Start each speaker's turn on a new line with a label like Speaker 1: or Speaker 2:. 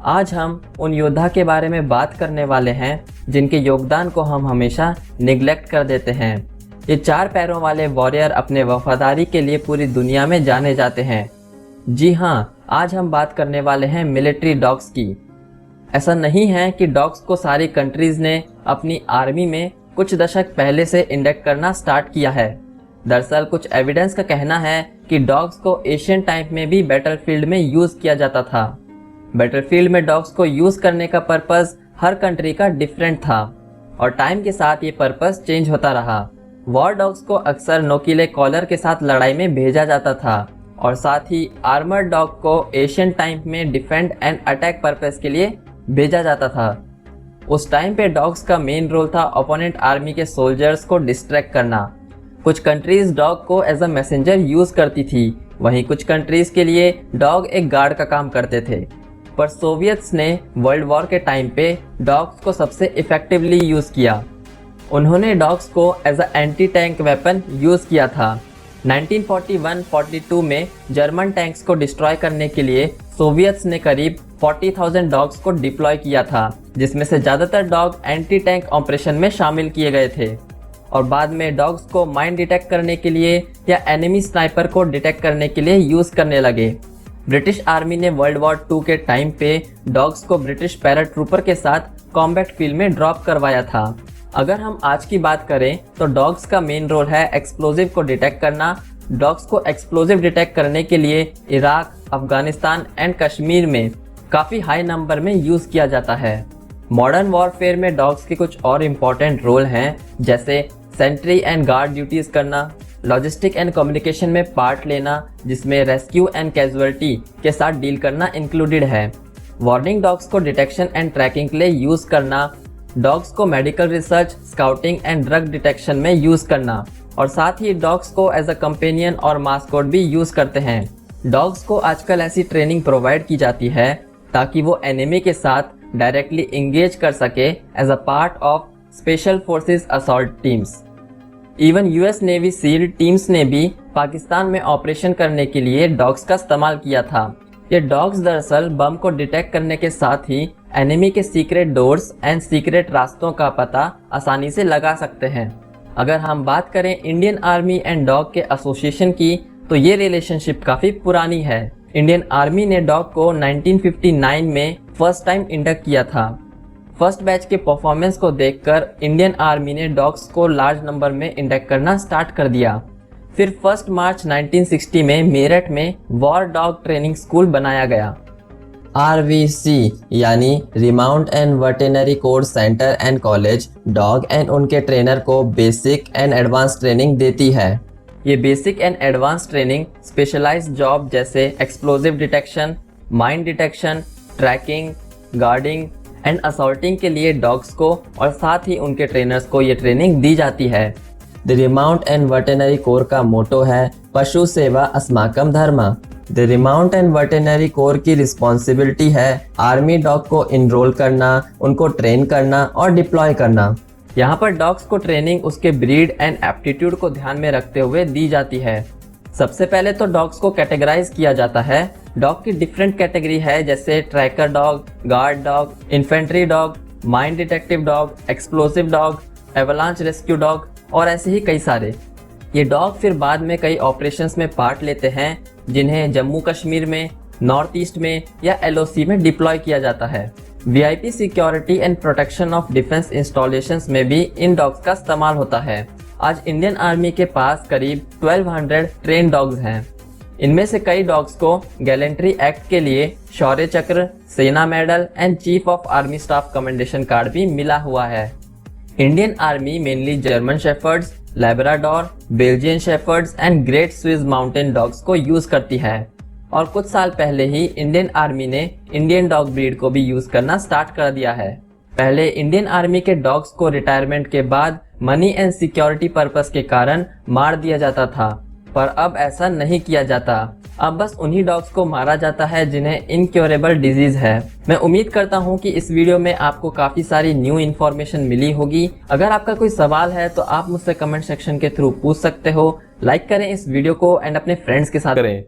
Speaker 1: आज हम उन योद्धा के बारे में बात करने वाले हैं जिनके योगदान को हम हमेशा निग्लेक्ट कर देते हैं। ये 4 पैरों वाले वॉरियर अपने वफादारी के लिए पूरी दुनिया में जाने जाते हैं। जी हाँ, आज हम बात करने वाले हैं मिलिट्री डॉग्स की। ऐसा नहीं है कि डॉग्स को सारी कंट्रीज ने अपनी आर्मी में कुछ दशक पहले से इंडक्ट करना स्टार्ट किया है। दरअसल कुछ एविडेंस का कहना है कि डॉग्स को एशियन टाइम में भी बैटलफील्ड में यूज किया जाता था। बैटलफील्ड में डॉग्स को यूज करने का पर्पस हर कंट्री का डिफरेंट था और टाइम के साथ ये पर्पस चेंज होता रहा। वॉर डॉग्स को अक्सर नोकीले कॉलर के साथ लड़ाई में भेजा जाता था और साथ ही आर्मर्ड डॉग को एशियन टाइम में डिफेंड एंड अटैक पर्पस के लिए भेजा जाता था। उस टाइम पे डॉग्स का मेन रोल था ओपोनेंट आर्मी के सोल्जर्स को डिस्ट्रैक्ट करना। कुछ कंट्रीज डॉग को एज अ मैसेंजर यूज करती थी, वहीं कुछ कंट्रीज के लिए डॉग एक गार्ड का काम करते थे। पर सोवियत्स ने वर्ल्ड वॉर के टाइम पे डॉग्स को सबसे इफेक्टिवली यूज किया। उन्होंने डॉग्स को as a anti tank weapon use किया था। 1941-42 में जर्मन टैंक्स को डिस्ट्रॉय करने के लिए सोवियत्स ने करीब 40,000 डॉग्स को डिप्लॉय किया था, जिसमें से ज़्यादातर डॉग एंटी टैंक ऑपरेशन में शामिल किए गए थे। और बाद में डॉग्स को माइन डिटेक्ट करने के लिए या एनिमी स्नाइपर को डिटेक्ट करने के लिए यूज करने लगे। ब्रिटिश आर्मी ने वर्ल्ड वॉर 2 के टाइम पे डॉग्स को ब्रिटिश पैराट्रूपर के साथ कॉम्बैट फील्ड में ड्रॉप करवाया था। अगर हम आज की बात करें तो डॉग्स का मेन रोल है एक्सप्लोजिव को डिटेक्ट करना। डॉग्स को एक्सप्लोजिव डिटेक्ट करने के लिए इराक, अफगानिस्तान एंड कश्मीर में काफ़ी हाई नंबर में यूज़ किया जाता है। मॉडर्न वॉरफेयर में डॉग्स के कुछ और इम्पॉर्टेंट रोल हैं, जैसे सेंट्री एंड गार्ड ड्यूटीज़ करना, लॉजिस्टिक एंड कम्युनिकेशन में पार्ट लेना, जिसमें रेस्क्यू एंड कैजुअलिटी के साथ डील करना इंक्लूडेड है, वार्निंग डॉग्स को डिटेक्शन एंड ट्रैकिंग के लिए यूज़ करना, डॉग्स को medical research, scouting and drug detection में यूज़ करना, और साथ ही डॉग्स को एज अ कंपेनियन और मास्कोट भी यूज़ करते हैं। डॉग्स को आजकल ऐसी ट्रेनिंग प्रोवाइड की जाती है ताकि वो एनिमी के साथ डायरेक्टली इंगेज कर सके as a part of special forces assault teams. Even US navy seal teams ने भी पाकिस्तान में ऑपरेशन करने के लिए डॉग्स का इस्तेमाल किया था। ये डॉग्स दरअसल बम को डिटेक्ट करने के साथ ही एनिमी के सीक्रेट डोर्स एंड सीक्रेट रास्तों का पता आसानी से लगा सकते हैं। अगर हम बात करें इंडियन आर्मी एंड डॉग के एसोसिएशन की, तो ये रिलेशनशिप काफ़ी पुरानी है। इंडियन आर्मी ने डॉग को 1959 में फर्स्ट टाइम इंडक्ट किया था। फर्स्ट बैच के परफॉर्मेंस को देखकर इंडियन आर्मी ने डॉग्स को लार्ज नंबर में इंडक्ट करना स्टार्ट कर दिया। फिर 1 मार्च 1960 में मेरठ में वॉर डॉग ट्रेनिंग स्कूल बनाया गया। RVC यानी remount and veterinary course center and college dog and उनके ट्रेनर को बेसिक एंड एडवांस ट्रेनिंग देती है। ये basic and advance training specialised job जैसे explosive detection, mine detection, tracking, guarding and assaulting के लिए डॉग्स को और साथ ही उनके ट्रेनर्स को ये ट्रेनिंग दी जाती है। The remount and veterinary corps का मोटो है पशु सेवा अस्माकम धर्मा। The remount and veterinary corps की रिस्पॉन्सिबिलिटी है आर्मी डॉग को इनरोल करना, उनको ट्रेन करना और डिप्लॉय करना। यहाँ पर डॉग्स को ट्रेनिंग उसके ब्रीड एंड एप्टीट्यूड को ध्यान में रखते हुए दी जाती है। सबसे पहले तो डॉग्स को कैटेगराइज किया जाता है। डॉग की डिफरेंट कैटेगरी है, जैसे tracker dog, guard dog, infantry dog, mine detective dog, explosive dog, avalanche rescue dog और ऐसे ही कई सारे। ये डॉग फिर बाद में कई ऑपरेशंस में पार्ट लेते हैं, जिन्हें जम्मू कश्मीर में, नॉर्थ ईस्ट में या LOC में डिप्लॉय किया जाता है। VIP security and protection of defence installations में भी इन डॉग्स का इस्तेमाल होता है। आज इंडियन आर्मी के पास करीब 1200 ट्रेन डॉग्स हैं। इनमें से कई डॉग्स को गैलेंट्री एक्ट के लिए शौर्य चक्र, सेना medal and chief of army staff commendation card भी मिला हुआ है। Indian army mainly German shepherd's, Labrador, Belgian shepherd's and great Swiss mountain dogs को यूज करती है और कुछ साल पहले ही इंडियन आर्मी ने इंडियन डॉग ब्रीड को भी यूज करना स्टार्ट कर दिया है। पहले इंडियन आर्मी के डॉग्स को रिटायरमेंट के बाद मनी एंड सिक्योरिटी पर्पस के कारण मार दिया जाता था, पर अब ऐसा नहीं किया जाता। अब बस उन्हीं डॉग्स को मारा जाता है जिन्हें इनक्योरेबल डिजीज है। मैं उम्मीद करता हूं कि इस वीडियो में आपको काफी सारी न्यू इन्फॉर्मेशन मिली होगी। अगर आपका कोई सवाल है तो आप मुझसे कमेंट सेक्शन के थ्रू पूछ सकते हो। लाइक करें इस वीडियो को एंड अपने फ्रेंड्स के साथ करें।